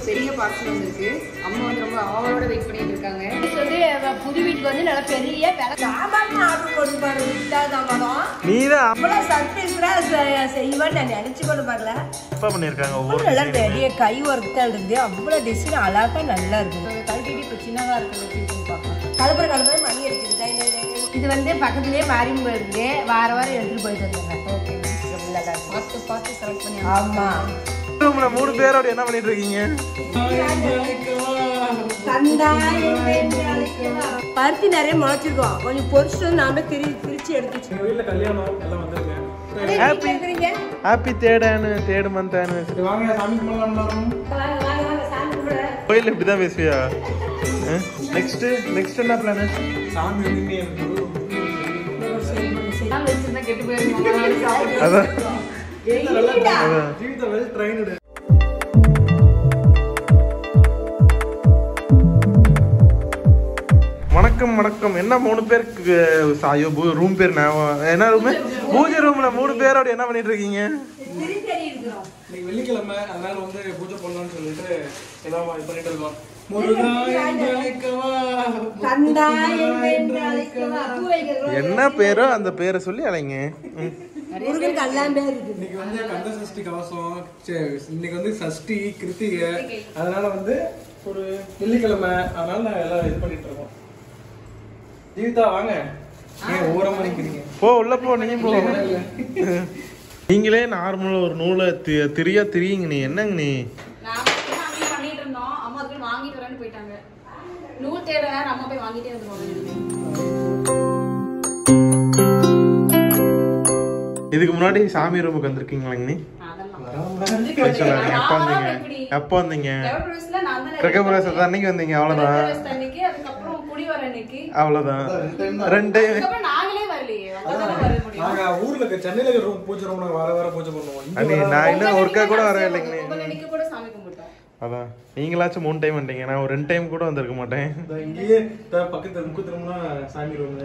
ஒரு பெரிய பார்சல் வந்திருக்கு. அம்மா வந்து ரொம்ப ஆவலோட வெயிட் பண்ணிட்டு இருக்காங்க. சொல்லி புது வீட்டுக்கு வந்து நல்லா பெரிய சாமான் ஆர்டர் கொண்டு போறோம். நீதான் அவ்வளவு சர்ப்ரைஸ்ரா செய்வேன்னு நான் நினைச்சு கொண்டு பார்க்கல. அப்பா பண்ணிருக்காங்க. ஒவ்வொரு நல்லா பெரிய கை ஒர்க் தான் இருந்து அவ்வளவு டிசைன் அழகா நல்லா இருக்கு. கல்கட்டி இப்போ சின்னதா இருக்கு பார்க்கலாம். கலப்பர மணி இருக்குது. இது வந்து பக்கத்துலயே மாரியம்மன் இருக்கு. வார வாரம் எடுத்துட்டு போயிட்டு வந்துடுறேன். ஓகே நல்லா பார்த்து செலக்ட் பண்ணி. ஆமா 3 பேரோட என்ன பண்ணிட்டு இருக்கீங்க? பருத்தி நிறைய முளைச்சிருக்கோம். கொஞ்சம் பொரிச்சுட்டு வந்து நாம பிரிச்சு எடுத்துச்சு. வீட்டுல கல்யாணம் எல்லாம் வந்திருக்கேன். Happy third month anniversary. வாங்க சாமி கும்பிடலாம். கோயில் இப்படிதான் பேசுவியா? நெக்ஸ்ட் என்ன பிளான்? சாமி வந்து கெட்டு போயிருக்கோம். அதான் ஜீவிதா வெல் ட்ரைன்டு. வணக்கம். என்ன 3 பேருக்கு ரூம் பேர் என்ன ரூம்? பூஜை ரூம்ல 3 பேரோட என்ன பண்ணிட்டு இருக்கீங்க? இன்னைக்கு வெள்ளிக்கிழமை, அதனால வந்து பூஜை பண்ணலாம்னு சொல்லிட்டு எல்லாம் பண்ணிட்டு இருக்கோம். என்ன பேரோ அந்த பேரை சொல்லி அழைங்க. இன்னைக்கு வந்து கந்த சஷ்டி கவசம், இன்னைக்கு வந்து சஷ்டி கிருத்திகை, அதனால வந்து ஒரு வெள்ளிக்கிழமை, அதனால நாங்க எல்லாம் இது பண்ணிட்டு இருக்கோம். ஜீவிதா வாங்க, ஓரமா நிக்கிறீங்க. போ உள்ள போ. நீ போ. நீங்களே நார்மலா ஒரு நூலை திரியுங்க. நீ என்னங்க நீ பண்ணிட்டு இருந்தோம். அம்மா அதுக்கு வாங்கிட்டு வரேன்னு போயிட்டாங்க. நூல் தேட அம்மா போய் வாங்கிட்டே வந்துருவாங்க. இதுக்கு முன்னாடி சாமி ரூமுக்கு வந்திருக்கீங்களாங்க? நீ எப்போ வந்தீங்க? கிரகபிரவேசம் அன்னைக்கு வந்தீங்க. அவ்வளவுதான். 2 டைம். நாங்க ஊர்ல சென்னையில ரூம் பூஜை ரூம் வார பூஜை பண்ணுவோம். நான் இன்னும் ஒருக்கா கூட வரவே இல்லைங்க. அதான் நீங்களாச்சும் 3 டைம் வந்தீங்க. நான் ஒரு 2 டைம் கூட வந்திருக்க மாட்டேன். இங்கேயே பக்கத்துல முக்குத்திரம்னா சாமி ரூம்.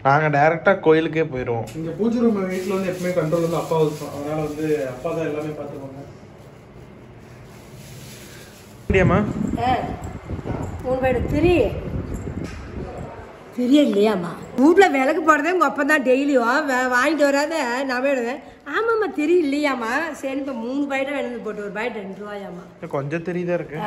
நாங்க டைரக்டா கோயிலுக்கே போயிடுவோம். இங்க பூஜை ரூம் வீட்டுல வந்து எப்பவுமே கண்ட்ரோல் வந்து அப்பா இருக்கும். அதனால வந்து அப்பா தான் எல்லாமே பாத்துப்பாங்க. அப்படியாமா? தெரிய இல்லையாம்மா? வீட்டுல விளக்கு போடுறதே உங்க அப்பா தான் டெய்லியும் வாங்கிட்டு வராத. நான் வேணுவேன். ஆமாம்மா தெரியும் இல்லையாம்மா? சரி இப்போ 3 பாக்கெட்டா வேணும் போட்டு ஒரு பாக்கெட் 2 ரூபாயாம்மா. கொஞ்சம் தெரியுதா இருக்கு.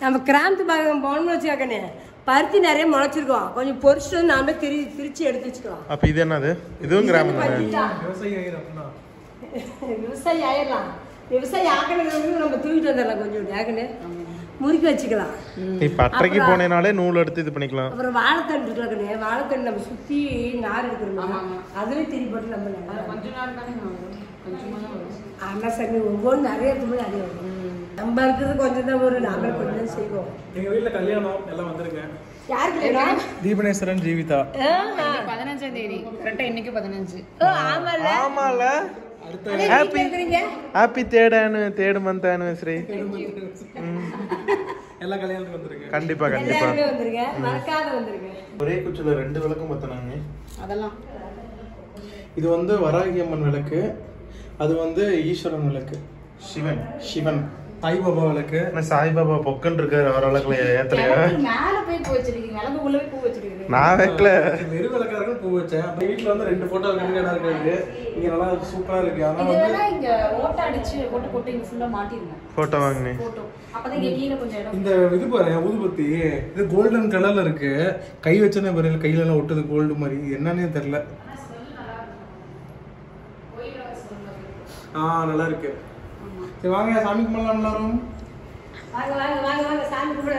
நம்ம கிராமத்து பாகம் போகணும்னு வச்சுக்கண்ணே. பருத்தி நிறைய முளைச்சிருக்கோம். கொஞ்சம் பொரிச்சுட்டு வந்து நாம பிரிச்சு எடுத்து வச்சுக்கலாம். அப்ப இது என்னது? இதுவும் கிராமம் தானே? விவசாயி ஆயிடலாம். விவசாயி ஆக்கணும் நம்ம தூக்கிட்டு வந்துடலாம். கொஞ்சம் ஆக்கணு முறுக்கி வச்சுக்கலாம். நீ பட்டறைக்கு போனேனாலே நூல் எடுத்து இது பண்ணிக்கலாம். அப்புறம் வாழைத்தண்டு இருக்குல்லக்கண்ணே, வாழைத்தண்டு நம்ம சுத்தி நார் எடுக்கணும். அதுவே திரி போட்டு நம்ம ஆமா சாமி ஒவ்வொரு நிறைய எடுத்து நிறைய வரும். நம்ம இருக்கிறது கொஞ்சம் தான் வரும். நாம கொஞ்சம் செய்வோம். எங்க வீட்டுல கல்யாணம் எல்லாம் வந்திருக்கேன். யாருக்கு? தீபனேஸ்வரன் ஜீவிதா. 15ஆம் தேதி கரெக்டா இன்னைக்கு 15. ஆமால. Happy third month anniversary. எல்லா கல்யாணத்துக்கும் வந்திருக்கேன். கண்டிப்பா வந்திருக்கேன். மறக்காத வந்திருக்கேன். ஒரே குச்சில 2 விளக்கும் பத்தனாங்க. அதெல்லாம் இது வந்து வராகி அம்மன் விளக்கு, அது வந்து ஈஸ்வரன் விளக்கு. சிவன் சாய்பாபா விளக்கு. சாய்பாபா பொக்கன் இருக்காரு. அவர் விளக்குல ஏத்தலையா? மேல போய் பூ வச்சிருக்கீங்க. விளக்கு உள்ளவே பூ வச்சிருக்கீங்க. நான் வைக்கல. வெறும் விளக்காக பூ வச்சேன். அப்ப வீட்டுல வந்து 2 போட்டோ கண்காடா இருக்கு. இங்க நல்லா சூப்பரா இருக்கு. அதனால இதெல்லாம் இங்க ஓட்ட அடிச்சு போட்டு இங்க ஃபுல்லா மாட்டிருங்க. போட்டோ வாங்குனே. போட்டோ அப்பதான் இங்க கீழ கொஞ்சம் இடம். இந்த இது பாரு ஊதுபத்தி. இது கோல்டன் கலர்ல இருக்கு. கை வச்சனே பாரு கையில எல்லாம் ஒட்டுது கோல்டு மாதிரி. என்னன்னே தெரியல. நல்லா இருக்கு. சரி வாங்க சாமி கும்பிடலாம் எல்லாரும். வாங்க வாங்க வாங்க வாங்க சாமி கும்பிட.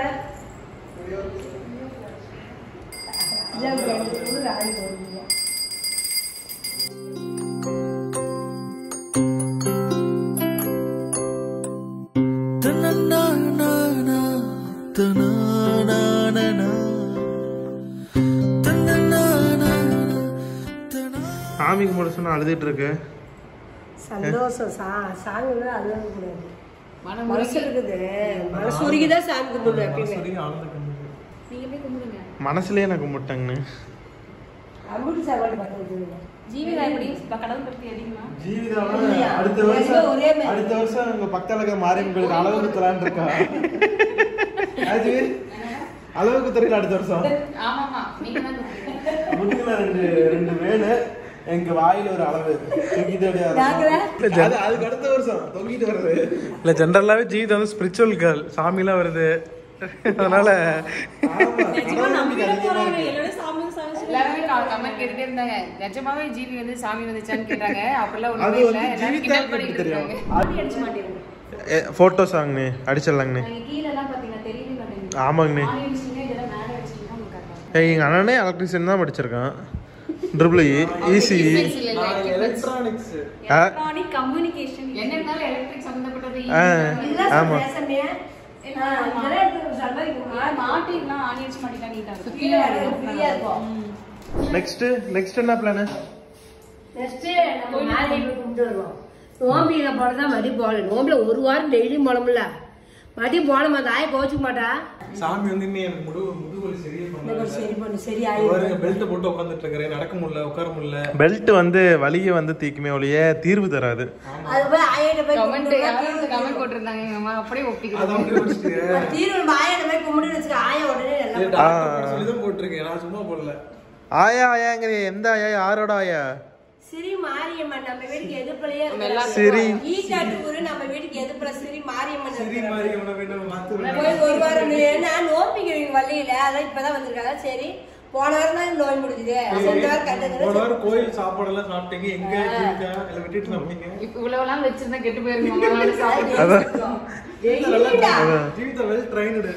சாமி கும்பிட சொன்னா அழுதுட்டு இருக்கு. சந்தோஷம். சாமி அழுக கூடாது. மனசு இருக்குது. மனசு உருகிதான் சாமி கும்பிடுவேன். நீங்க போய் கும்பிடுங்க. மனசுலயே நான் கும்பிட்டேங்கன்னு. அம்புட்டு சாப்பாடு பார்த்து ஜீவிதா எப்படி கடவுள் பத்தி அதிகமா ஜீவிதாவோட அடுத்த வருஷம் உங்க பக்கத்துல இருக்க மாரியம்மன் கோயிலுக்கு அளவு குத்தலான்னு இருக்கா. அது அளவு குத்துறீங்க அடுத்த வருஷம். ஆமாமா நீங்க தான் முதுகுல ரெண்டு வேலு எங்க வாயில ஒரு அளவு தொங்கிட்டு அதுக்கு அடுத்த வருஷம் தொங்கிட்டு வருது. இல்ல ஜென்ரலாவே ஜீவிதா வந்து ஸ்பிரிச்சுவல் கேர்ள், சாமிலாம் வருது. அதனால எல்லாருமே கமெண்ட் கேட்டுட்டே இருந்தாங்க, நிஜமாவே ஜீவி வந்து சாமி வந்துச்சான்னு கேட்டாங்க. அப்பெல்லாம் ஒண்ணுமே இல்ல, எல்லாரும் கிண்டல் பண்ணிட்டு இருக்காங்க. அடிச்சு மாட்டீங்க போட்டோ சாங்னே அடிச்சிடலாங்கண்ணே. கீழ எல்லாம் பாத்தீங்கன்னா தெரியவே மாட்டேங்குது. ஆமாங்கண்ணே. இதெல்லாம் மேல வச்சிட்டீங்கன்னா உங்களுக்கு எங்க அண்ணனே எலக்ட்ரிஷியன் தான் படிச்சிருக்கான். Triple E C electronics electronic communication என்ன இருந்தாலும் எலக்ட்ரிக் சம்பந்தப்பட்டது. ஆமா மாட்டிலாம் ஆணி வச்சு மாட்டிட்டாங்க. நெக்ஸ்ட் என்ன பிளான்? நெக்ஸ்ட் நம்ம மேலே போய் கும்பிட்டு வருவோம். நோம்பியில போனதான் மடி போகல. நோம்பில ஒரு வாரம் டெய்லியும் போனோம்ல, மடி போன அந்த ஆய கோச்சுக்க மாட்டா. சாமி வந்து இன்னும் எனக்கு முதுகுவலி சரியே பண்ணல. சரி பண்ணு, சரி ஆயிடும். பெல்ட் போட்டு உட்கார்ந்துட்டு இருக்கேன், நடக்க முடியல, உட்கார முடியல. பெல்ட் வந்து வலியை வந்து தீக்குமே ஒழிய தீர்வு தராது. அது போய் ஆயிட்ட போய் கமெண்ட் போட்டிருந்தாங்க எங்க அம்மா, அப்படியே ஒப்பிக்கிறேன். தீர்வு ஆயிட்ட போய் கும்பிட்டு வச்சுக்க. ஆய உடனே சொல்லிதான் போட்டிருக்கேன், நான் சும்மா போடல. ஆயாங்கிற எந்த ஆயா? யாரோட ஆயா? சிறி மாரியம்மன் நம்ம வீட்டுக்கு எதிர்ப்புலயே சரி ஈட்டாட்டுக்குரு நம்ம வீட்டுக்கு எதிர்ப்புல சிறி மாரியம்மன் சரி மாரியம்மனை வேணும் மாத்து. போய் ஒரு வாரம் நான் நோம்பிக்கிறீங்க வள்ளியில, அதான் இப்பதான் வந்திருக்காங்க. சரி போன வாரம் தான் நோய் முடிஞ்சுது. போன வாரம் கோயில் சாப்பாடு எல்லாம் சாப்பிட்டீங்க, எங்க இல்ல விட்டுட்டு சாப்பிட்டீங்க. இவ்வளவு நாள் வச்சிருந்தா கெட்டு போயிருங்க. Jeevitha well trained.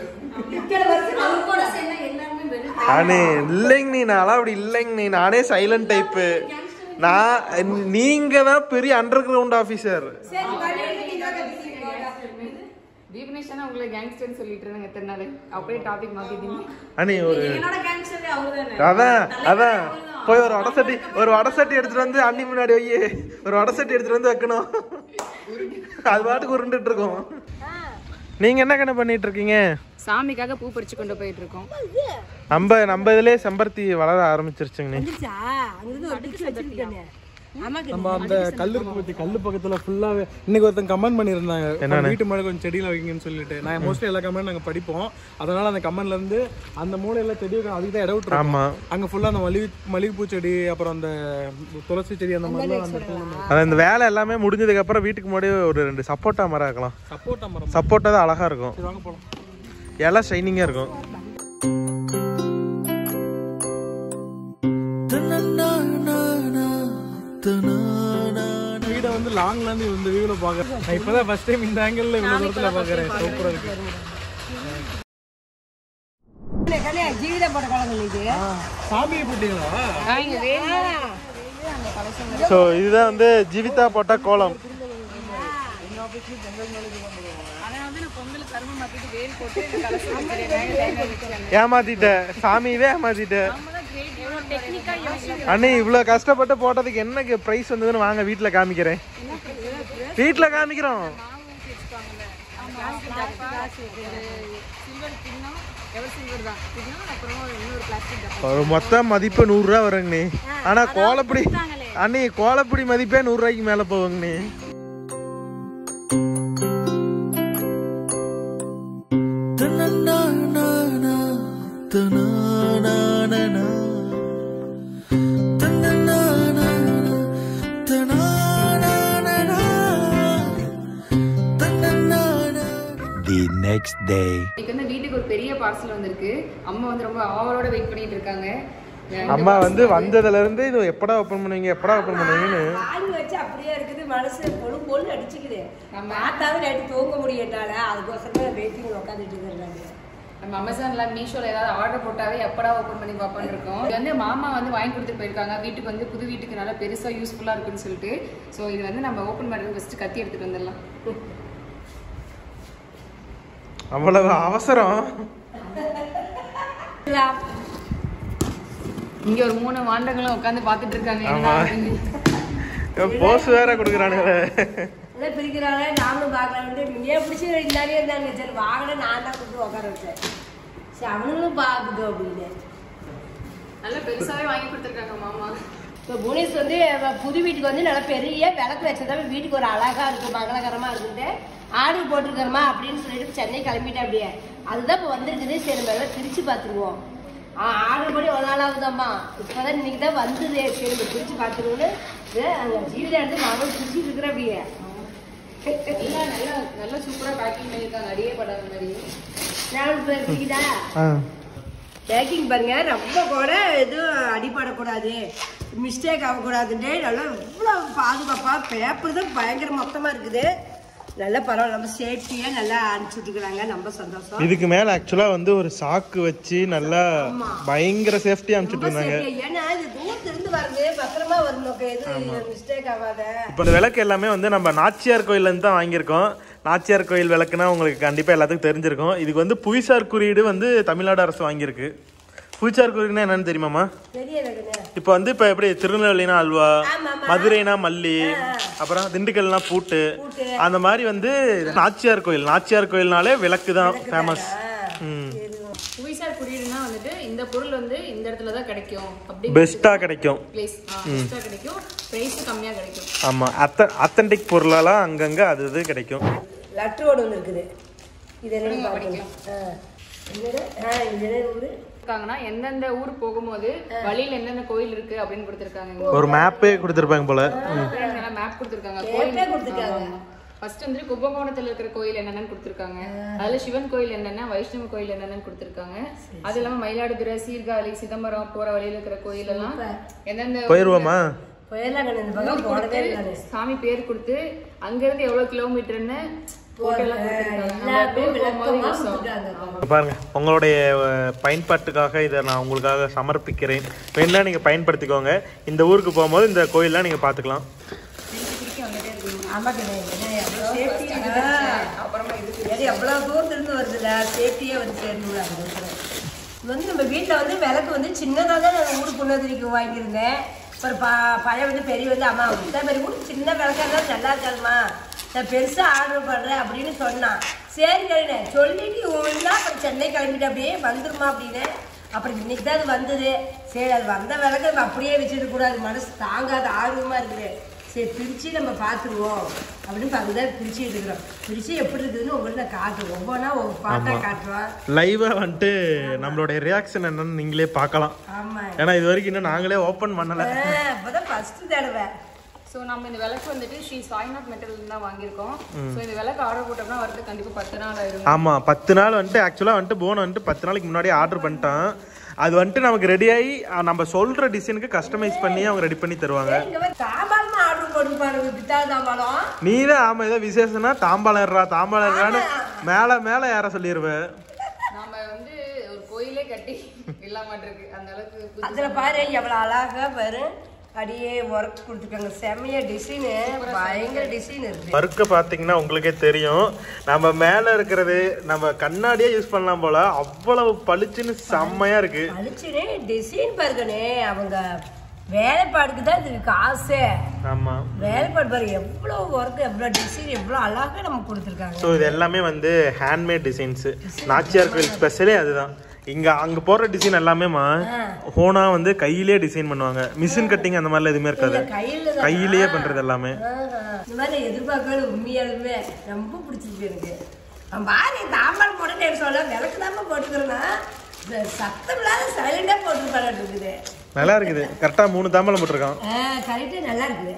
இல்லைங்க நீ, நான்லாம் அப்படி இல்லைங்க நீ. நானே சைலண்ட் டைப்பு. நீங்க தான் பெரிய அண்டர் கிரவுண்ட் ஆபீசர். தீபனேஷனா உங்களை கேங்ஸ்டர்னு சொல்லிட்டு இருந்தாங்க எத்தனை நாள். அப்படியே டாபிக் மாத்திட்டீங்க. அனி ஒரு என்னோட கேங்ஸ்டர் அவர்தானே. அதான் போய் ஒரு வடசட்டி எடுத்துட்டு வந்து அண்ணி முன்னாடி வை. ஒரு வடசட்டி எடுத்துட்டு வந்து வைக்கணும். அது பாட்டுக்கு உருண்டுட்டு இருக்கோம். நீங்க என்ன பண்ணிட்டு இருக்கீங்க? சாமிக்காக பூ பறிச்சு கொண்டு போயிட்டு இருக்கோம். நம்ம இதுலயே செம்பருத்தி வளர ஆரம்பிச்சிருச்சுங்க. நம்ம அந்த கல்லு பக்கத்துல ஃபுல்லாவே இன்னைக்கு ஒருத்தன் கமெண்ட் பண்ணிருந்தாங்க, வீட்டு மேல கொஞ்சம் செடியில வைங்கன்னு சொல்லிட்டு. நான் மோஸ்ட்லி எல்லா கமெண்ட் நாங்க படிப்போம். அதனால அந்த கமெண்ட்ல இருந்து அந்த மூலையில செடி அதுக்கு தான் இடம் விட்டுருக்கோம். அங்க ஃபுல்லா அந்த மல்லிகைப்பூ செடி, அப்புறம் அந்த துளசி செடி, அந்த மாதிரி இந்த வேலை எல்லாமே முடிஞ்சதுக்கு அப்புறம் வீட்டுக்கு முன்னாடி ஒரு 2 சப்போட்டா மரம் இருக்கலாம். சப்போட்டா தான் அழகா இருக்கும். வாங்க போலாம். எல்லாம் ஷைனிங்கா இருக்கும். வீட வந்து லாங்ல இருந்து இந்த வியூல பாக்குறேன். நான் இப்பதான் ஃபர்ஸ்ட் டைம் இந்த ஆங்கிள் இவ்வளவு தூரத்துல பாக்குறேன். சூப்பரா இருக்கு. ஜீவிதா போட்ட குழந்தை இது சாமியை போட்டீங்களா? சோ இதுதான் வந்து ஜீவிதா போட்ட கோலம். ஏமாத்திட்ட சாமியவே ஏமாத்திட்ட அண்ணே. இவ்வளவு கஷ்டப்பட்டு போட்டதுக்கு என்ன பிரைஸ் வந்ததுன்னு வாங்க வீட்டுல காமிக்கிறேன். வீட்டுல காமிக்கிறோம். ஒரு மொத்த மதிப்பு 100 ரூபா வருங்கண்ணே. ஆனா கோலப்படி அண்ணே, கோலப்படி மதிப்பே 100 ரூபாய்க்கு மேல போகுங்கண்ணே. next day. இன்னைக்கு வந்து வீட்டுக்கு ஒரு பெரிய பார்சல் வந்திருக்கு. அம்மா வந்து ரொம்ப ஆவலோட வெயிட் பண்ணிட்டு இருக்காங்க. அம்மா வந்து வந்ததுல இருந்து இது எப்படா ஓபன் பண்ணுவீங்கன்னு ஆளு வச்சு அப்படியே இருக்குது. மனசு பொழு அடிச்சுக்குது. மாத்தாவே நைட்டு தூங்க முடியட்டால அதுக்கோசரம் வெயிட்டிங் உட்காந்துட்டு இருக்காங்க. நம்ம அமேசான்ல மீஷோல ஏதாவது ஆர்டர் போட்டாவே எப்படா ஓபன் பண்ணி பார்ப்போம்னு இருக்கோம். இது வந்து மாமா வந்து வாங்கி கொடுத்துட்டு போயிருக்காங்க. வீட்டுக்கு வந்து புது வீட்டுக்கு நல்லா பெருசா யூஸ்ஃபுல்லா இருக்குன்னு சொல்லிட்டு. ஸோ இது வந்து நம்ம ஓபன் பண்ணுறது ஃபர்ஸ்ட் கத்தி எடுத்துட்டு வந்துடலாம். அவ்வளவு அவசரம். இங்க ஒரு 3 வாண்டங்களும் உட்காந்து பாத்துட்டு இருக்காங்க. போஸ் வேற கொடுக்குறானுங்களே. பிரிக்கிறாங்க. நாமளும் பார்க்கலான்ட்டு ஏன் பிடிச்சி இல்லாதே இருந்தாங்க. சரி வாங்கல, நான் தான் கூப்பிட்டு உட்கார வச்சேன். சரி அவனுங்களும் பார்க்குதோ அப்படின்னு. நல்ல பெருசாவே வாங்கி கொடுத்துருக்காங்க மாமா. இப்போ புவனேஷ் வந்து புது வீட்டுக்கு வந்து நல்லா பெரிய விளக்கு வச்சதால வீட்டுக்கு ஒரு அழகா இருக்கு, மங்களகரமா இருக்குன்ட்டு ஆர்டர் போட்டிருக்கிறோமா அப்படின்னு சொல்லிட்டு சென்னை கிளம்பிட்டேன். அப்படியே அதுதான் இப்போ வந்திருக்குது. சரி நம்ம எல்லாம் பிரிச்சு பார்த்துருவோம். ஆர்டர் பண்ணி ஒரு நாள் ஆகுதாம்மா, இப்போதான் இன்னைக்கு தான் வந்தது. சரி நம்ம பிரிச்சு பார்த்துருவோன்னு அங்கே ஜீவிதா எடுத்து நானும் பிரிச்சுட்டு இருக்கிறேன். அப்படியே எல்லாம் நல்லா சூப்பரா பேக்கிங் பண்ணிருக்காங்க. அடியே படாத மாதிரி. நானும் பிரிக்குதா பேக்கிங் பாருங்க. ரொம்ப கூட எதுவும் அடிப்படக்கூடாது, மிஸ்டேக் ஆகக்கூடாதுன்ட்டு நல்லா இவ்வளோ பாதுகாப்பா பேப்பர் தான் பயங்கர மொத்தமா இருக்குது. நல்லா பரவாயில்ல, நம்ம சேஃப்டியா நல்லா அனுப்பிச்சுட்டுருக்காங்க. ரொம்ப சந்தோஷம். இதுக்கு மேல ஆக்சுவலா வந்து ஒரு சாக்கு வச்சு நல்லா பயங்கர சேஃப்டியா அனுப்பிச்சுட்டு இருந்தாங்க. ஏன்னா இது தூரத்துல இருந்து வருது, பத்திரமா வரணும், எது மிஸ்டேக் ஆகாத. இப்போ இந்த விளக்கு எல்லாமே வந்து நம்ம நாச்சியார் கோயில்ல இருந்து தான் வாங்கியிருக்கோம். நாச்சியார் கோயில் விளக்குனா உங்களுக்கு கண்டிப்பா எல்லாத்துக்கும் தெரிஞ்சிருக்கும். இதுக்கு வந்து புவிசார் குறியீடு வந்து தமிழ்நாடு அரசு வாங்கியிருக்கு. புவிசார் குறியீடுனா என்னன்னு தெரியுமாமா? இப்போ வந்து இப்போ எப்படி திருநெல்வேலினா அல்வா, மதுரைனா மல்லி, அப்புறம் திண்டுக்கல்னா பூட்டு, அந்த மாதிரி வந்து நாச்சியார் கோயில். நாச்சியார் கோயில்னாலே விளக்கு தான் ஃபேமஸ். புவிசார் குறியீடுனா வந்துட்டு இந்த பொருள் வந்து இந்த இடத்துல தான் கிடைக்கும், அப்படி பெஸ்டா கிடைக்கும், பிளேஸ் பெஸ்டா கிடைக்கும், பிரைஸ் கம்மியா கிடைக்கும். ஆமா, அத்தன்டிக் பொருளெல்லாம் அங்கங்க அது இது கிடைக்கும். லட்டு ஒன்று ஒன்று இருக்குது. இது என்ன படிக்கலாம். இருக்காங்கன்னா எந்தெந்த ஊர் போகும்போது வழியில எந்தெந்த கோயில் இருக்கு அப்படின்னு கொடுத்திருக்காங்க. ஒரு மேப்பே கொடுத்திருப்பாங்க போல. மேப் கொடுத்திருக்காங்க. ஃபர்ஸ்ட் வந்து கும்பகோணத்துல இருக்கிற கோயில் என்னென்னு கொடுத்திருக்காங்க. அதுல சிவன் கோயில் என்னென்ன, வைஷ்ணவ கோயில் என்னென்னு கொடுத்திருக்காங்க. அது இல்லாம மயிலாடுதுறை, சீர்காழி, சிதம்பரம் போற வழியில இருக்கிற கோயில் எல்லாம் எந்தெந்த போயிருவோமா சாமி பேர் கொடுத்து அங்க இருந்து எவ்வளவு கிலோமீட்டர்னு பாருங்க. உங்களுடைய பயன்பாட்டுக்காக இதை நான் உங்களுக்காக சமர்ப்பிக்கிறேன். வேணா நீங்க பயன்படுத்திக்கோங்க. இந்த ஊருக்கு போகும்போது இந்த கோயில்லாம் நீங்க பாத்துக்கலாம். எவ்வளவு தூரத்துல இருந்து வருதுல்ல, சேஃப்டியா வந்து சேரணும். வந்து நம்ம வீட்டுல வந்து விளக்கு வந்து சின்னதாக தான் நான் ஊருக்கு கொண்டு வாங்கியிருந்தேன். ஒரு பழைய வந்து பெரிய வந்து அம்மா இந்த மாதிரி ஊருக்கு சின்ன விளக்கா இருந்தாலும் நல்லா இருக்காதுமா, நான் பெருசா ஆர்டர் பண்றேன் அப்படின்னு சொன்னான். சரி கழினே சொல்லிட்டு இவங்களா அப்புறம் சென்னை கிளம்பிட்டு அப்படியே வந்துருமா அப்படின்னு. அப்புறம் இன்னைக்கு தான் அது வந்தது. சரி அது வந்த விளக்கு நம்ம அப்படியே வச்சுட்டு கூடாது, மனசு தாங்காத ஆர்வமா இருக்குது. சரி பிரிச்சு நம்ம பார்த்துருவோம் அப்படின்னு அதுதான் பிரிச்சுட்டு இருக்கிறோம். பிரிச்சு எப்படி இருக்குதுன்னு உங்களுக்கு நான் காட்டுவோம். ஒவ்வொன்றா ஒவ்வொரு பாட்டா காட்டுவோம். லைவா வந்துட்டு நம்மளுடைய ரியாக்ஷன் என்னன்னு நீங்களே பார்க்கலாம். ஆமா, ஏன்னா இது வரைக்கும் இன்னும் நாங்களே ஓபன் பண்ணல. அப்பதான் ஃபர்ஸ்ட் தடவை. ஸோ நம்ம இந்த விளக்கு வந்துட்டு ஸ்ரீ சாய்நாத் மெட்டல் தான் வாங்கியிருக்கோம். ஸோ இந்த விளக்கு ஆர்டர் போட்டோம்னா வரது கண்டிப்பாக 10 நாள் ஆயிடும். ஆமா, 10 நாள் வந்துட்டு ஆக்சுவலா வந்துட்டு போன வந்துட்டு 10 நாளைக்கு முன்னாடியே ஆர்டர் பண்ணிட்டான். அது வந்துட்டு நமக்கு ரெடி ஆகி நம்ம சொல்ற டிசைனுக்கு கஸ்டமைஸ் பண்ணி அவங்க ரெடி பண்ணி தருவாங்க. நீதான் ஆமா ஏதோ விசேஷம்னா தாம்பாளர்றான்னு மேல மேல யார சொல்லிடுவேன். நாம வந்து ஒரு கோயிலே கட்டி இல்லாம இருக்கு அந்த அளவுக்கு. அதுல பாரு எவ்வளவு அழகா பாரு, அப்படியே ஒர்க் கொடுத்துருக்காங்க. செம்மையா டிசைனு, பயங்கர டிசைன் இருக்கு. ஒர்க்கு பாத்தீங்கன்னா உங்களுக்கே தெரியும். நம்ம மேல இருக்கிறது நம்ம கண்ணாடியே யூஸ் பண்ணலாம் போல, அவ்வளவு பளிச்சுன்னு செம்மையா இருக்கு. பளிச்சுன்னு டிசைன் பாருங்கண்ணே. அவங்க வேலைப்பாடுக்கு தான் இதுக்கு காசு. ஆமா, வேலைப்பாடு பாரு எவ்வளவு ஒர்க், எவ்வளவு டிசைன், எவ்வளவு அழகா நமக்கு கொடுத்துருக்காங்க. ஸோ இது எல்லாமே வந்து ஹேண்ட்மேட் டிசைன்ஸ். நாச்சியார் கோயில் ஸ்பெஷலே அதுதான். அங்க போற டிசைன் எல்லாமே ஹோனா வந்து கையிலேயே டிசைன் பண்ணுவாங்க. மிஷின் கட்டிங் அந்த மாதிரிலாம் எதுவுமே இருக்காது, கையிலேயே பண்றது எல்லாமே. இந்த மாதிரி எதிர்பார்க்கறது உண்மையாலுமே ரொம்ப பிடிச்சிருக்கு எனக்கு. பாரு தாம்பாள் போட்டு சொல்ல விளக்கு தாம போட்டுக்கிறேன்னா சத்தம் இல்லாத சைலண்டா போட்டு இருக்குது. நல்லா இருக்குது. கரெக்டா 3 தாம்பாளம் போட்டிருக்கான். கரெக்டா நல்லா இருக்குது.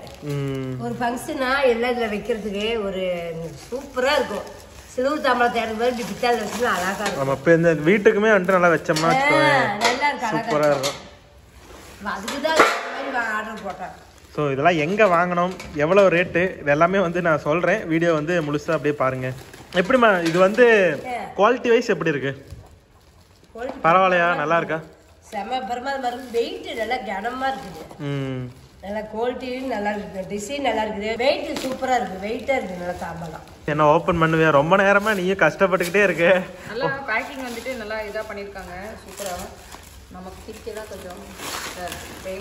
ஒரு ஃபங்க்ஷனா எல்லாம் இதுல வைக்கிறதுக்கு ஒரு சூப்பரா இருக்கும். சிலுவர் தாம்பளம் தேடுற மாதிரி இப்படி பித்தால வச்சுன்னா அழகா இருக்கும். நம்ம இப்போ இந்த வீட்டுக்குமே வந்துட்டு நல்லா வச்சோம்னா நல்லா இருக்கும், சூப்பரா இருக்கும். அதுக்குதான் ஆர்டர் போட்டேன். ஸோ இதெல்லாம் எங்கே வாங்கினோம், எவ்வளோ ரேட்டு, இதெல்லாமே வந்து நான் சொல்கிறேன். வீடியோ வந்து முழுசாக அப்படியே பாருங்க. எப்படிம்மா இது வந்து குவாலிட்டி வைஸ் எப்படி இருக்கு? பரவாயில்லையா, நல்லா இருக்கா? செம பரமா இருக்கு. வெயிட் நல்லா கனமா இருக்குது. நல்லா குவாலிட்டி நல்லா இருக்குது, டிசைன் நல்லா இருக்குது, வெயிட் சூப்பரா இருக்கு, வெயிட்டா இருக்கு. நல்லா தாம்பலாம். என்ன ஓபன் பண்ணுவே ரொம்ப நேரமா நீயும் கஷ்டப்பட்டுக்கிட்டே இருக்க. நல்லா பேக்கிங் வந்துட்டு நல்லா இதா பண்ணிருக்காங்க, சூப்பரா. நமக்கு கிட்ட தான் கொஞ்சம்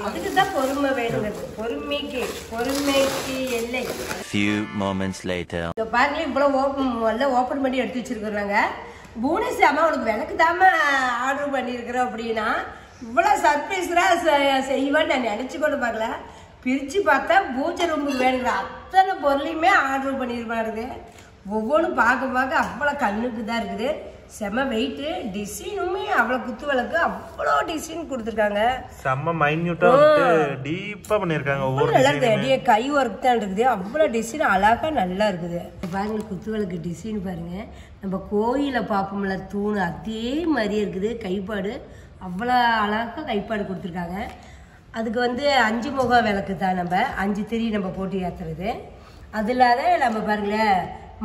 அதுக்கு தான் பொறுமை வேணுங்கிறது. பொறுமைக்கு எல்லை. Few moments later. இப்போ பாருங்க இவ்வளோ ஓப்பன் பண்ணி எடுத்து வச்சிருக்கிறாங்க. புவனேஷ் அம்மா உனக்கு விளக்கு தாம ஆர்டர் பண்ணியிருக்கிறோம் அப்படின்னா இவ்வளோ சர்ப்ரைஸ்லாம் செய்வான்னு நான் நினச்சி கூட பார்க்கல. பிரித்து பார்த்தா பூஜை ரூமுக்கு வேணுங்கிற அத்தனை பொருளையுமே ஆர்டர் பண்ணியிருப்பாருங்க. ஒவ்வொன்றும் பார்க்க அவ்வளோ கண்ணுக்கு தான் இருக்குது. செம்ம வெயிட்டு, டிசைனுமே அவ்வளோ குத்து விளக்கு அவ்வளோ டிசைன் கொடுத்துருக்காங்க. செம்ம மைன்யூட்டாக டீப்பாக பண்ணியிருக்காங்க. ஒவ்வொரு நல்லா ரெடியே கை ஒர்க் தான் இருக்குது. அவ்வளோ டிசைன் அழகாக நல்லா இருக்குது. பாருங்க குத்து விளக்கு டிசைன் பாருங்க. நம்ம கோயிலை பார்ப்போம்ல தூண் அதே மாதிரியே இருக்குது. கைப்பாடு அவ்வளோ அழகாக கைப்பாடு கொடுத்துருக்காங்க. அதுக்கு 5 முக விளக்கு தான், நம்ம 5 திரி நம்ம போட்டு ஏற்றுறது. அது இல்லாத நம்ம பாருங்களேன்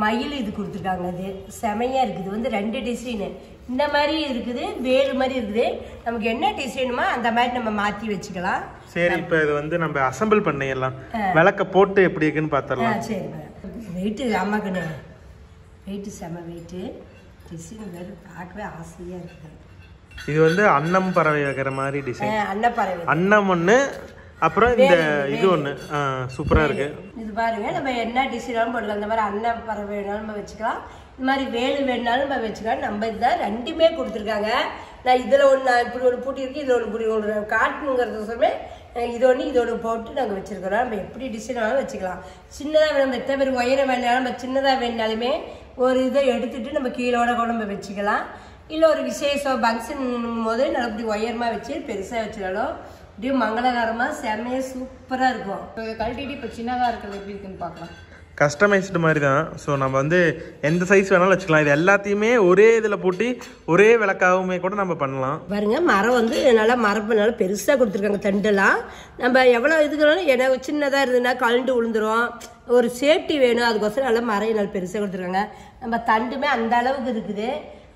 மயில் இது கொடுத்துருக்காங்க. அது செமையாக இருக்குது. 2 டிசைனு இந்த மாதிரி இருக்குது, வேறு மாதிரி இருக்குது. நமக்கு என்ன டிசைனுமோ அந்த மாதிரி நம்ம மாற்றி வச்சுக்கலாம். சரி, இப்போ இது நம்ம அசம்பிள் பண்ணிடலாம். விளக்க போட்டு எப்படி இருக்குன்னு பார்த்துடலாம். சரி, வெயிட்டு ஆமாக்கண்ணே, வெயிட்டு செம வெயிட்டு. டிசைன் வேறு பார்க்கவே ஆசையாக இருக்குது. இது அன்னம் பறவை வைக்கிற மாதிரி டிசைன். அன்னப்பறவை அன்னம் ஒன்று, அப்புறம் இந்த இது ஒன்று சூப்பராக இருக்கு. இது பாருங்க, நம்ம என்ன டிசைனாலும் போடலாம். இந்த மாதிரி அன்னப்பறவை வேணாலும் நம்ம வச்சுக்கலாம், இந்த மாதிரி வேலு வேணாலும் நம்ம வச்சுக்கலாம். நம்ம இதுதான் 2மே கொடுத்துருக்காங்க. நான் இதில் ஒன்று இப்படி ஒன்று பூட்டியிருக்கு, இதில் ஒன்று இப்படி ஒன்று காட்டணுங்கிறதுமே இது ஒன்று இது ஒன்று போட்டு நாங்கள் வச்சுருக்கிறோம். நம்ம எப்படி டிசைன் வேணாலும் வச்சுக்கலாம். சின்னதாக வேணும், எத்தனை பேர் உயரம் வேணாலும் நம்ம சின்னதாக வேணாலுமே ஒரு இதை எடுத்துகிட்டு நம்ம கீழோட கூட நம்ம வச்சுக்கலாம். இல்லை ஒரு விசேஷம் ஃபங்க்ஷன் போது நல்லா இப்படி உயரமாக வச்சு பெருசாக வச்சுனாலும் அப்படியே மங்களகரமாக செம்மையாக சூப்பராக இருக்கும். கழட்டிட்டு இப்போ சின்னதாக இருக்கிறது எப்படி இருக்குன்னு பார்க்கலாம். கஸ்டமைஸ்டு மாதிரி தான். ஸோ நம்ம எந்த சைஸ் வேணாலும் வச்சுக்கலாம். இது எல்லாத்தையுமே ஒரே இதில் போட்டு ஒரே விளக்காகவுமே கூட நம்ம பண்ணலாம். பாருங்க மரம் நல்லா மரப்புனால பெருசாக கொடுத்துருக்காங்க. தண்டெல்லாம் நம்ம எவ்வளோ இதுக்குனாலும் ஏன்னா சின்னதாக இருந்ததுன்னா கழண்டு விழுந்துரும். ஒரு சேஃப்டி வேணும், அதுக்கோசரம் நல்லா மரம் நல்லா பெருசாக கொடுத்துருக்காங்க. நம்ம தண்டுமே அந்த அளவுக்கு இருக்குது.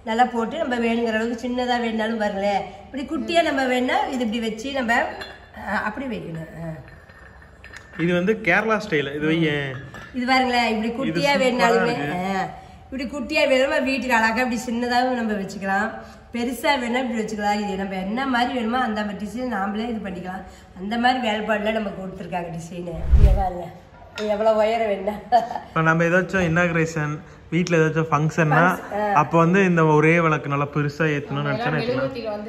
நல்லா போட்டு நம்ம வேணுங்கிற அளவுக்கு சின்னதாக வேணுனாலும் பாருங்களேன். இப்படி குட்டியாக நம்ம வேணா இது இப்படி வச்சு நம்ம அப்படி வைக்கணும். இது கேரளா ஸ்டைல். இது பாருங்களேன், இப்படி குட்டியாக வேணுனாலுமே இப்படி குட்டியாக வேணுமா வீட்டுக்கு அழகாக இப்படி சின்னதாகவும் நம்ம வச்சுக்கலாம். பெருசாக வேணா இப்படி வச்சுக்கலாம். இது நம்ம என்ன மாதிரி வேணுமோ அந்த மாதிரி டிசைன் நாமளே இது பண்ணிக்கலாம். அந்த மாதிரி வேலைப்பாடுல நம்ம கொடுத்துருக்காங்க டிசைனு. இங்கே பாருங்க எவ்வளோ உயரம் வேணா. இப்போ நம்ம ஏதாச்சும் இன்னாகிரேஷன் வீட்டில் ஏதாச்சும் ஃபங்க்ஷன்னா அப்போ இந்த ஒரே விளக்கு நல்லா பெருசாக ஏற்றணும்னு நினச்சா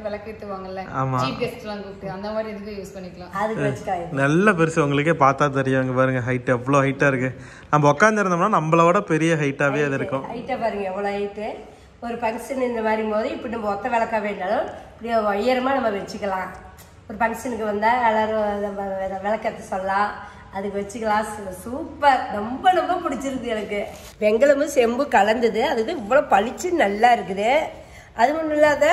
விளக்கு ஏற்றுவாங்கல்ல, சீஃப் கெஸ்ட்லாம் கூப்பிட்டு அந்த மாதிரி இதுக்கு யூஸ் பண்ணிக்கலாம். அதுக்கு வச்சுக்கலாம். நல்ல பெருசு, உங்களுக்கே பார்த்தா தெரியும். அங்கே பாருங்க ஹைட் எவ்வளோ ஹைட்டாக இருக்கு. நம்ம உட்காந்துருந்தோம்னா நம்மளோட பெரிய ஹைட்டாகவே அது இருக்கும். ஹைட்டாக பாருங்க எவ்வளோ ஹைட்டு. ஒரு ஃபங்க்ஷன் இந்த மாதிரி போது இப்படி நம்ம ஒத்த விளக்கா வேணாலும் இப்படி உயரமாக நம்ம வச்சுக்கலாம். ஒரு ஃபங்க்ஷனுக்கு வந்தால் எல்லாரும் நம்ம விளக்கத்தை சொல்லலாம், அதுக்கு வச்சுக்கலாம். சூப்பர், ரொம்ப ரொம்ப பிடிச்சிருக்கு எனக்கு. வெங்கலமும் செம்பு கலந்தது, அதுக்கு இவ்வளோ பளிச்சு நல்லா இருக்குது. அது ஒன்றும் இல்லாத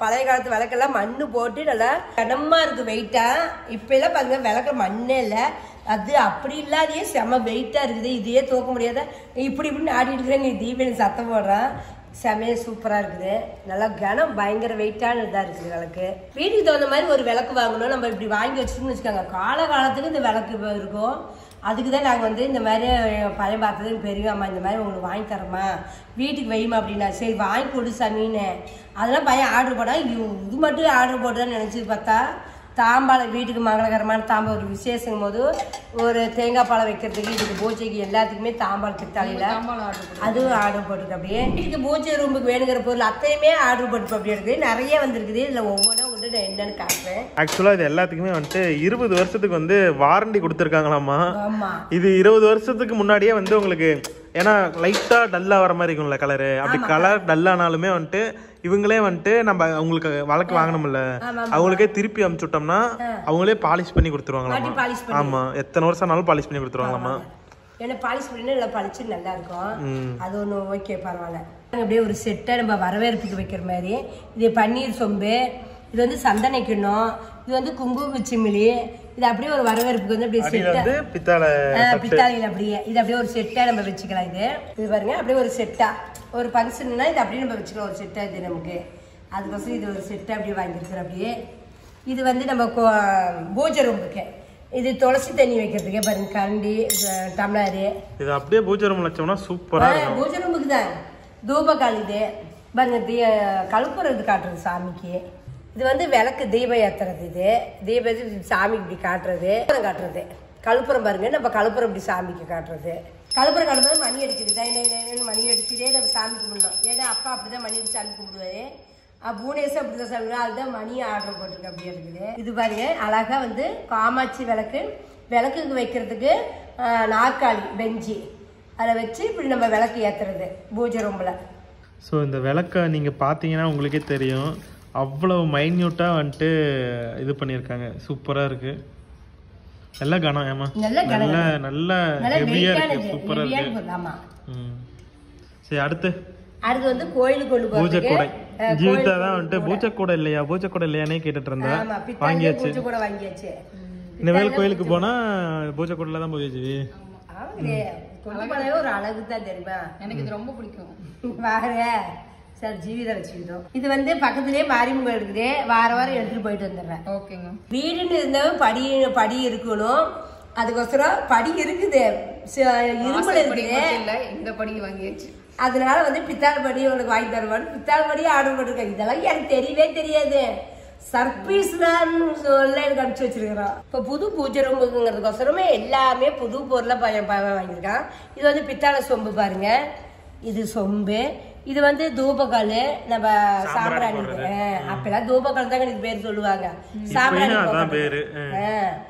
பழைய காலத்து விளக்கெல்லாம் மண் போட்டு நல்லா கனமாக இருக்குது வெயிட்டாக. இப்போலாம் பாருங்க விளக்க மண்ணே இல்லை, அது அப்படி இல்லாதையே செம வெயிட்டாக இருக்குது. இதையே தூக்க முடியாத இப்படி இப்படின்னு ஆடிட்டு இருக்கிறேன். நீ தீபன் சத்தம் போடுறான். செமையாக சூப்பராக இருக்குது. நல்லா கனம் பயங்கர வெயிட்டான இதாக இருக்குது விளக்கு. வீட்டுக்கு தகுந்த மாதிரி ஒரு விளக்கு வாங்கணும். நம்ம இப்படி வாங்கி வச்சுக்கணும்னு வச்சுக்கோங்க, காலகாலத்துக்கு இந்த விளக்கு இருக்கும். அதுக்கு தான் நாங்கள் இந்த மாதிரி பழைய பார்த்தது பெரியம்மா இந்த மாதிரி உங்களுக்கு வாங்கி தரோமா வீட்டுக்கு வைமா அப்படின்னா, சரி வாங்கி கொடு சாமின்னு அதெல்லாம் பையன் ஆர்டர் போட்டால் இது மட்டும் ஆர்டர் போட்டுதான் நினச்சி பார்த்தா தாம்பாளம் வீட்டுக்கு மங்களகரமான தாம்பாளம் ஒரு விசேஷம் போது ஒரு தேங்காய் பாலை வைக்கிறதுக்கு இதுக்கு பூஜைக்கு எல்லாத்துக்குமே தாம்பாளம் பித்தாளியில் அதுவும் ஆர்டர் போட்டுருக்கு. அப்படியே வீட்டுக்கு பூஜை ரூமுக்கு வேணுங்கிற பொருள் அத்தையுமே ஆர்டர் போட்டு அப்படி இருக்குது. நிறைய வந்திருக்குது. இதில் ஒவ்வொன்றும் வந்து நான் என்னன்னு காட்டுறேன். ஆக்சுவலாக இது எல்லாத்துக்குமே 20 வருஷத்துக்கு வாரண்டி கொடுத்துருக்காங்களாமா. ஆமாம், இது 20 வருஷத்துக்கு முன்னாடியே உங்களுக்கு ஏன்னா லைட்டாக டல்லாக வர மாதிரி இருக்கும்ல கலரு. அப்படி கலர் டல்லானாலுமே இவங்களே நம்ம அவங்களுக்கு வழக்கு வாங்கணும்ல, அவங்களுக்கே திருப்பி அமுச்சு விட்டோம்னா அவங்களே பாலிஷ் பண்ணி கொடுத்துருவாங்களாமா. ஆமா, எத்தனை வருஷம் ஆனாலும் பாலிஷ் பண்ணி கொடுத்துருவாங்களாமா. ஏன்னா பாலிஷ் பண்ணி நல்லா பளிச்சு நல்லா இருக்கும். அது ஒன்று ஓகே, பரவாயில்ல. அப்படியே ஒரு செட்டை நம்ம வரவேற்புக்கு வைக்கிற மாதிரி. இது பன்னீர் சொம்பு, இது சந்தன கிண்ணம், இது குங்கும சிமிலி. இது அப்படியே ஒரு வரவேற்புக்கு அப்படியே செட்டா பித்தாளையில் அப்படியே இது அப்படியே ஒரு செட்டா நம்ம வச்சுக்கலாம். இது பாருங்க அப்படியே ஒரு செட்டா ஒரு ஃபங்க்ஷன்னா இது அப்படியே நம்ம வச்சுக்கலாம் ஒரு செட்டா. இது நமக்கு அதுக்கோசரம் இது ஒரு செட்டா அப்படியே வாங்கியிருக்கிறோம். அப்படியே இது நம்ம பூஜை ரூமுக்கு இது துளசி தண்ணி வைக்கிறதுக்கு பாருங்க, கரண்டி டம்ளரு. இது அப்படியே பூஜை ரூம் வச்சோம்னா சூப்பரா இருக்கும். பூஜை ரூமுக்கு தான் தூபக்கால். இது பாருங்க கழுப்புறம் இது காட்டுறது சாமிக்கு. இது விளக்கு தீபம் ஏற்றுறது. இது தீபம் சாமிக்கு இப்படி காட்டுறது கழுப்புறம் பாருங்க. நம்ம கழுப்புறம் இப்படி சாமிக்கு காட்டுறது. கழுப்புறம் காட்டும்போது மணி அடிக்குது, மணி அடிச்சுட்டே நம்ம சாமி கும்பிடணும். ஏன்னா அப்பா அப்படிதான் மணி அடிச்சு சாமி கும்பிடுவாரு. பூனேஸ்வர் அப்படிதான் சொல்லுங்க. அதுதான் மணி ஆர்டர் போட்டிருக்கு அப்படியே இருக்குது. இது பாருங்க அழகா வந்து காமாட்சி விளக்குக்கு வைக்கிறதுக்கு நாற்காலி பெஞ்சி அதை வச்சு இப்படி நம்ம விளக்கு ஏத்துறது பூஜை ரூம்ல. ஸோ இந்த விளக்கை நீங்கள் பார்த்தீங்கன்னா உங்களுக்கே தெரியும், அவ்வளோ மைன்யூட்டாக வந்துட்டு இது பண்ணியிருக்காங்க. சூப்பராக இருக்கு. நல்ல கனம். ஏமா நல்ல ஹெவியாக இருக்கு. சூப்பராக இருக்கு. ஆமா. சரி அடுத்து வந்து கோயிலுக்கு கொண்டு பூஜை கூடை. ஜீவிதா தான் வந்துட்டு பூஜை கூடை இல்லையானே கேட்டுட்டு இருந்தா. வாங்கியாச்சு. இனிமேல் கோயிலுக்கு போனா பூஜை கூடையில தான் போய் ஜீவி. ஒரு அழகு தான் தெரியுமா? எனக்கு இது ரொம்ப பிடிக்கும். வாங்க சார் ஜீவிதா வச்சுக்கிட்டோம். இது வந்து பக்கத்துலயே மாரியம்மன் கோயில் இருக்குது. வாரம் எடுத்துட்டு போயிட்டு வந்துடுறேன். ஓகேங்க. வீடுன்னு இருந்தாலும் படி இருக்கணும். அதுக்கோசரம் படி இருக்குது. இரும்புல இருக்குது. இந்த படி வாங்கியாச்சு. அதனால வந்து பித்தாள் படி உனக்கு வாங்கி தருவான்னு பித்தாள் படியே ஆர்டர் பண்ணிருக்காங்க. இதெல்லாம் எனக்கு தெரியவே தெரியாது. சர்ப்ரைஸ் தான் சொல்ல எனக்கு அனுப்பிச்சு வச்சிருக்கிறோம். இப்போ புது பூஜை ரூமுங்கிறதுக்கோசரமே எல்லாமே புது பொருளை வாங்கியிருக்கான். இது வந்து பித்தாளை சொம்பு பாருங்க. இது சொம்பு. இது வந்து தூபக்கால். நம்ம சாம்பிராணி அப்பெல்லாம் தூபக்கால் தான் எனக்கு பேர் சொல்லுவாங்க. சாம்பிராணி பேரு.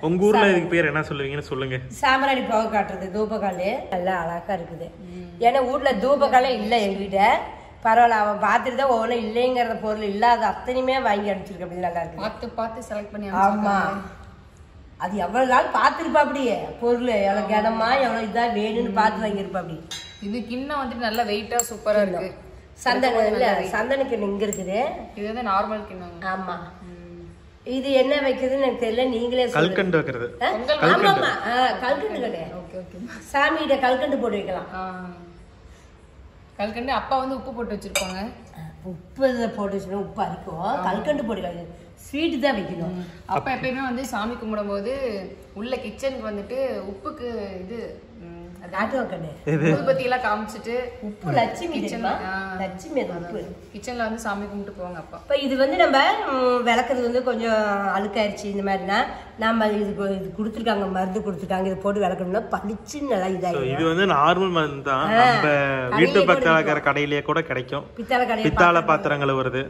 உங்க ஊர்ல இதுக்கு பேர் என்ன சொல்லுவீங்கன்னு சொல்லுங்க. சாம்பிராணி புகை காட்டுறது தூபக்கால். நல்லா அழகா இருக்குது. ஏன்னா வீட்டுல தூபக்காலே இல்லை எங்ககிட்ட. பரவாயில்ல, அவன் பார்த்துட்டு தான் ஒவ்வொன்றும் இல்லைங்கிற பொருள் இல்லாத அத்தனையுமே வாங்கி அனுப்பிச்சிருக்க. அப்படி நல்லா இருக்கு. பார்த்து செலக்ட் பண்ணி. ஆமா, அது எவ்வளவு நாள் பார்த்துருப்பா. அப்படியே பொருள் எவ்வளவு கனமா எவ்வளவு இதா வேணும்னு பார்த்து வாங்கியிருப்பா. அப்படி இது கிண்ணம் வந்துட்டு நல்ல வெயிட்டா சூப்பரா இருக்கு. சந்தனம் இல்ல, சந்தன கிண்ணம் இங்க இருக்குது. இது வந்து நார்மல் கிண்ணம். ஆமா. இது என்ன வைக்கிறதுன்னு எனக்கு தெரியல, நீங்களே கல்கண்டு வைக்கிறது. ஆமா ஆமா, கல்கண்டு கிடையாது. Okay okay. சாமிகிட்ட கல்கண்டு போட்டு வைக்கலாம். கல்கண்டு அப்பா வந்து உப்பு போட்டு வச்சிருப்பாங்க. உப்பு போட்டு வச்சுனா உப்பு அரிக்கும். கல்கண்டு போட்டு ஸ்வீட்டு தான் வைக்கணும். அப்பா எப்பயுமே வந்து சாமி கும்பிடும் போது உள்ள கிச்சனுக்கு வந்துட்டு உப்புக்கு இது ஊதுபத்தி எல்லாம் காமிச்சிட்டு உப்பு லட்சுமி லட்சுமி உப்பு கிச்சன்ல வந்து சாமி கும்பிட்டு போவாங்க அப்பா. இப்ப இது வந்து நம்ம விளக்குறது வந்து கொஞ்சம் அழுக்காயிருச்சு இந்த மாதிரினா நம்ம இது கொடுத்துருக்காங்க, மருந்து கொடுத்துருக்காங்க. இது போட்டு விளக்கணும்னா பளிச்சு நல்லா இதாயிடும். இது வந்து நார்மல் மருந்து தான். நம்ம வீட்டு பக்கத்துல இருக்கிற கடையிலேயே கூட கிடைக்கும். பித்தாளை பாத்திரங்கள் வருது.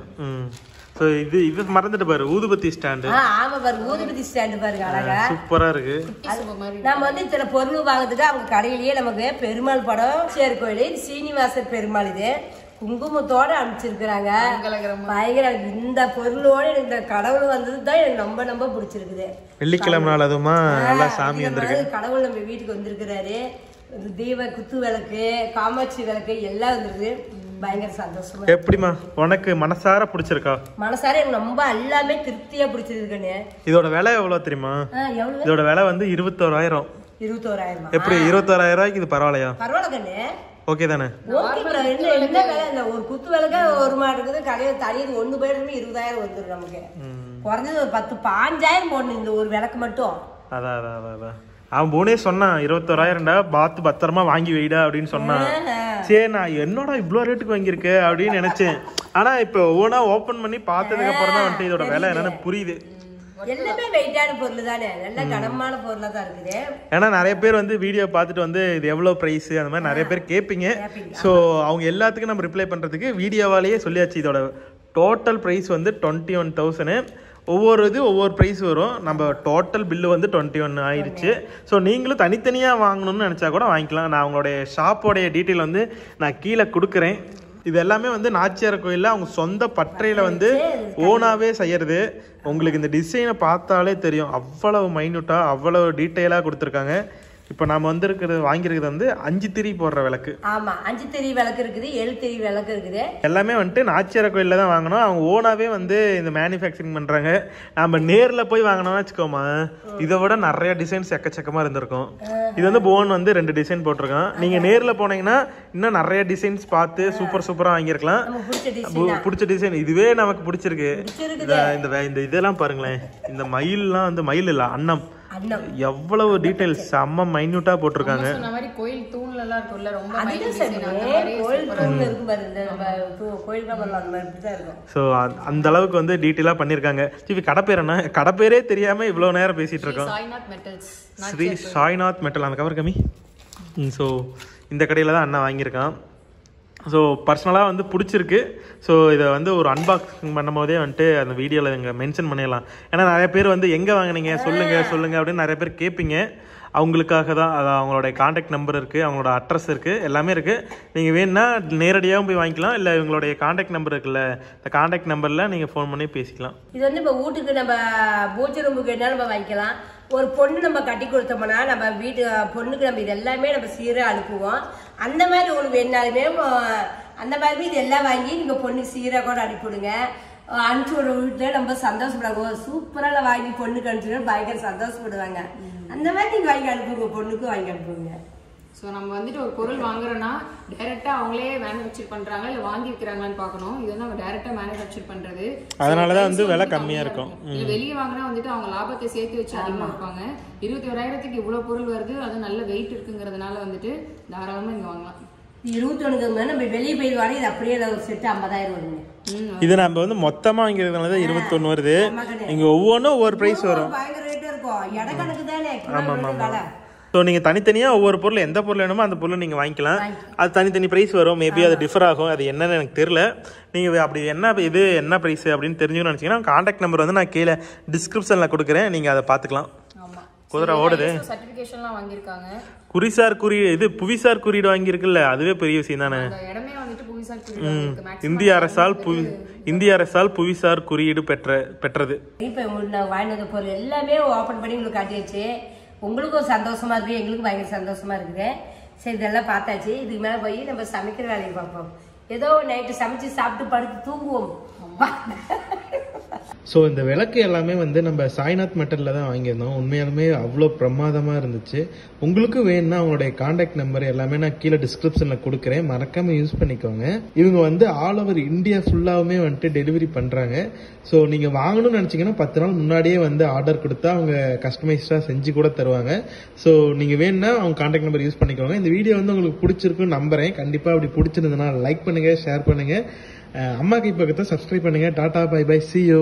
சோ இது மறந்துட்டு பாரு, ஊதுபத்தி ஸ்டாண்ட். ஆமா பாரு, ஊதுபத்தி ஸ்டாண்ட் பாருங்க, அழகா சூப்பரா இருக்கு. நம்ம வந்து சில பொருள் வாங்குறதுக்கு அவங்க கடையிலேயே நமக்கு பெருமாள் படம் சேர் கோயில் சீனிவாசர் பெருமாள் இது குங்குமத்தோட அனுப்பிச்சிருக்கிறாங்க. பயங்கர இந்த பொருளோட இந்த கடவுள் வந்ததுதான் எனக்கு ரொம்ப பிடிச்சிருக்குது. வெள்ளிக்கிழமை நாள் அதுமா நல்லா சாமி வந்திருக்கு. கடவுள் நம்ம வீட்டுக்கு வந்திருக்கிறாரு. தீப குத்து விளக்கு, காமாட்சி விளக்கு எல்லாம் வந்துருக்கு. பயங்கர சந்தோஷமா. எப்படிமா உனக்கு மனசார பிடிச்சிருக்கா? மனசார எனக்கு ரொம்ப எல்லாமே திருப்தியா பிடிச்சிருக்குன்னு. இதோட விலை எவ்வளவு தெரியுமா? இதோட விலை வந்து 21,000. 21,000. எப்படி 21,000 ரூபாய்க்கு இது பரவாயில்லையா? பரவாயில்ல கண்ணு. ஓகே தானே? Okay bro. என்ன விலை? இந்த ஒரு குத்து விளக்க ஒரு மாடு இருக்குது கடையில தனியாக ஒண்ணு போயிடுமே 20,000 வந்துடும் நமக்கு. குறைஞ்சது ஒரு 10-15,000 போடணும் இந்த ஒரு விளக்கு மட்டும். அதான் அவன் போனே சொன்னான் 21,000 பார்த்து பத்திரமா வாங்கி வைடா அப்படின்னு சொன்னான். சரி நான் என்னோட இவ்வளவு ரேட்டுக்கு வாங்கியிருக்க அப்படின்னு நினைச்சேன். ஆனா இப்ப ஒவ்வொன்னா ஓபன் பண்ணி பார்த்ததுக்கு அப்புறம் தான் வந்துட்டு இதோட விலை என்னன்னு புரியுது. எல்லாமே வெயிட்டான பொருள் தானே, நல்ல கனமான பொருளா தான் இருக்குது. ஏன்னா நிறைய பேர் வந்து வீடியோ பார்த்துட்டு வந்து இது எவ்வளவு பிரைஸ் அந்த மாதிரி நிறைய பேர் கேட்பீங்க. ஸோ அவங்க எல்லாத்துக்கும் நம்ம ரிப்ளை பண்றதுக்கு வீடியோவாலேயே சொல்லியாச்சு. இதோட டோட்டல் பிரைஸ் வந்து 21,000. ஒவ்வொரு ப்ரைஸ் வரும். நம்ம டோட்டல் பில்லு வந்து 21 ஆயிடுச்சு. ஸோ நீங்களும் தனித்தனியாக வாங்கணும்னு நினச்சா கூட வாங்கிக்கலாம். நான் அவங்களுடைய ஷாப்போடைய டீட்டெயில் வந்து நான் கீழே கொடுக்குறேன். இது எல்லாமே வந்து நாச்சியார் கோயிலில் அவங்க சொந்த பட்டறையில் வந்து ஓனாகவே செய்கிறது. உங்களுக்கு இந்த டிசைனை பார்த்தாலே தெரியும், அவ்வளவு மைன்யூட்டாக அவ்வளவு டீட்டெயிலாக கொடுத்துருக்காங்க. இப்போ நம்ம வாங்கியிருக்கிறது வந்து 5 திரி போடுற விளக்கு. ஆமா, 5 திரி விளக்கு இருக்குது, 7 திரி விளக்கு இருக்குது. எல்லாமே வந்துட்டு நாச்சியார் கோயிலில் தான் வாங்கணும். அவங்க ஓனாவே வந்து இந்த மேனுஃபேக்சரிங் பண்றாங்க. நம்ம நேரில் போய் வாங்கினோம்னா வச்சுக்கோமா, இதை விட நிறைய டிசைன்ஸ் எக்கச்சக்கமா இருந்திருக்கும். இது வந்து போன் வந்து 2 டிசைன் போட்டிருக்கான். நீங்க நேரில் போனீங்கன்னா இன்னும் நிறைய டிசைன்ஸ் பார்த்து சூப்பரா வாங்கியிருக்கலாம். பிடிச்ச டிசைன் இதுவே நமக்கு பிடிச்சிருக்கு. இந்த இதெல்லாம் பாருங்களேன், இந்த மயில்லாம் வந்து மயில் இல்ல அன்னம், எவ்வளவு டீடைல்ஸ் செம்ம மைன்யூட்டா போட்டுருக்காங்க. சொன்ன மாதிரி கோயில் தூண்ல எல்லாம் இருக்குல்ல, ரொம்ப சோ அந்த அளவுக்கு வந்து டீடைலா பண்ணிருக்காங்க. கடை பேர் என்ன? கடை பேரே தெரியாம இவ்வளவு நேரம் பேசிட்டு இருக்கோம். ஸ்ரீ சாய்நாத் மெட்டல். அந்த கவர் கம்மி. ஸோ இந்த கடையில தான் அண்ணா வாங்கியிருக்கான். ஸோ பர்சனலாக வந்து பிடிச்சிருக்கு. ஸோ இதை வந்து ஒரு அன்பாக்சிங் பண்ணும் போதே வந்துட்டு அந்த வீடியோவில் இங்கே மென்ஷன் பண்ணிடலாம். ஏன்னா நிறைய பேர் வந்து எங்கே வாங்கினீங்க சொல்லுங்கள் அப்படின்னு நிறைய பேர் கேட்பீங்க. அவங்களுக்காக தான். அது அவங்களோட காண்டாக்ட் நம்பர் இருக்குது, அவங்களோட அட்ரஸ் இருக்குது, எல்லாமே இருக்குது. நீங்கள் வேணுன்னா நேரடியாகவும் போய் வாங்கிக்கலாம், இல்லை இவங்களுடைய காண்டாக்ட் நம்பர் இருக்குல்ல, இந்த காண்டாக்ட் நம்பரில் நீங்கள் ஃபோன் பண்ணி பேசிக்கலாம். இது வந்து இப்போ வீட்டுக்கு நம்ம பூஜை ரூமுக்கு வேணாலும் நம்ம வாங்கிக்கலாம். ஒரு பொண்ணு நம்ம கட்டி கொடுத்தோம்னா நம்ம வீட்டு பொண்ணுக்கு நம்ம இது எல்லாமே நம்ம சீராக அனுப்புவோம். அந்த மாதிரி உங்களுக்கு வேணாலுமே அந்த மாதிரி இது எல்லாம் வாங்கி நீங்கள் பொண்ணுக்கு சீராக கூட அனுப்பிவிடுங்க. அனுப்பிச்சு விட வீட்டில் ரொம்ப சந்தோஷப்படுவாங்க. சூப்பராக வாங்கி பொண்ணுக்கு அனுப்பிச்சுட்டு பயங்கர சந்தோஷப்படுவாங்க. அந்த மாதிரி நீங்கள் வாங்கி அனுப்புங்க, பொண்ணுக்கும் வாங்கி அனுப்புங்க. ஸோ நம்ம வந்துட்டு ஒரு பொருள் வாங்குறோம்னா டைரெக்டாக அவங்களே மேனுஃபேக்சர் பண்ணுறாங்க இல்லை வாங்கி விற்கிறாங்களான்னு பார்க்கணும். இது வந்து அவங்க டைரெக்டாக மேனுஃபேக்சர் பண்ணுறது, அதனால தான் வந்து விலை கம்மியாக இருக்கும். இல்லை வெளியே வாங்கினா வந்துட்டு அவங்க லாபத்தை சேர்த்து வச்சு அதிகமாக வைப்பாங்க. 21,000க்கு இவ்வளோ பொருள் வருது, அது நல்ல வெயிட் இருக்குங்கிறதுனால வந்துட்டு தாராளமாக இங்கே வாங்கலாம். 21 நம்ம வெளியே போய் வாங்க. இது அப்படியே ஒரு செட்டு 50,000 வருங்க. இது நம்ம வந்து மொத்தமா வாங்கிறதுனால தான் 21 வருது. இங்க ஒவ்வொன்றும் ஒவ்வொரு பிரைஸ் வரும். பயங்கர ரேட் இருக்கும். எடை கணக்கு தானே. ஸோ நீங்கள் தனித்தனியாக ஒவ்வொரு பொருள் எந்த பொருள் வேணுமோ அந்த பொருளை நீங்கள் வாங்கிக்கலாம். அது தனித்தனி ப்ரைஸ் வரும். மேபி அது டிஃபர் ஆகும். அது என்னன்னு எனக்கு தெரியல. நீங்கள் அப்படி என்ன ப்ரைஸ் அப்படின்னு தெரிஞ்சுக்கணும்னு நினச்சிங்கன்னா காண்டாக்ட் நம்பர் வந்து நான் கீழே டிஸ்கிரிப்ஷனில் கொடுக்குறேன். நீங்கள் அதை பார்த்துக்கலாம். குதிரை ஓடுது. சர்டிஃபிகேஷன்லாம் வாங்கியிருக்காங்க. குறிசார் குறியீடு, இது புவிசார் குறியீடு வாங்கியிருக்குல்ல, அதுவே பெரிய விஷயம் தானே. இடமே வந்துட்டு புவிசார் குறியீடு. இந்திய அரசால் புவிசார் குறியீடு பெற்றது. இப்போ நான் வாங்கினது பொருள் எல்லாமே ஓப்பன் பண்ணி உங்களுக்கு காட்டியாச்சு. உங்களுக்கும் சந்தோஷமா இருக்கு, எங்களுக்கும் பயங்கர சந்தோஷமா இருக்குது. சரி, இதெல்லாம் பார்த்தாச்சு. இதுக்கு மேலே போய் நம்ம சமைக்கிற வேலையை பார்ப்போம். ஏதோ நைட்டு சமைச்சு சாப்பிட்டு படுத்து தூங்குவோம். ஸோ இந்த விளக்கு எல்லாமே வந்து நம்ம சாய்நாத் மெட்டலில் தான் வாங்கியிருந்தோம். உண்மையாலுமே அவ்வளோ பிரமாதமாக இருந்துச்சு. உங்களுக்கு வேணும்னா அவங்களுடைய காண்டாக்ட் நம்பர் எல்லாமே நான் கீழே டிஸ்கிரிப்ஷனில் கொடுக்குறேன். மறக்காமல் யூஸ் பண்ணிக்கோங்க. இவங்க வந்து ஆல் ஓவர் இந்தியா ஃபுல்லாகவுமே வந்துட்டு டெலிவரி பண்ணுறாங்க. ஸோ நீங்கள் வாங்கணும்னு நினச்சிங்கன்னா 10 நாள் முன்னாடியே வந்து ஆர்டர் கொடுத்தா அவங்க கஸ்டமைஸ்டாக செஞ்சு கூட தருவாங்க. ஸோ நீங்கள் வேணும்னா அவங்க காண்டாக்ட் நம்பர் யூஸ் பண்ணிக்கோங்க. இந்த வீடியோ வந்து உங்களுக்கு பிடிச்சிருக்குன்னு நம்புகிறேன். கண்டிப்பாக அப்படி பிடிச்சிருந்ததுன்னா லைக் பண்ணுங்கள், ஷேர் பண்ணுங்கள். அம்மா கை பக்கத்தை சப்ஸ்கிரைப் பண்ணுங்கள். Tata, bye bye, see you.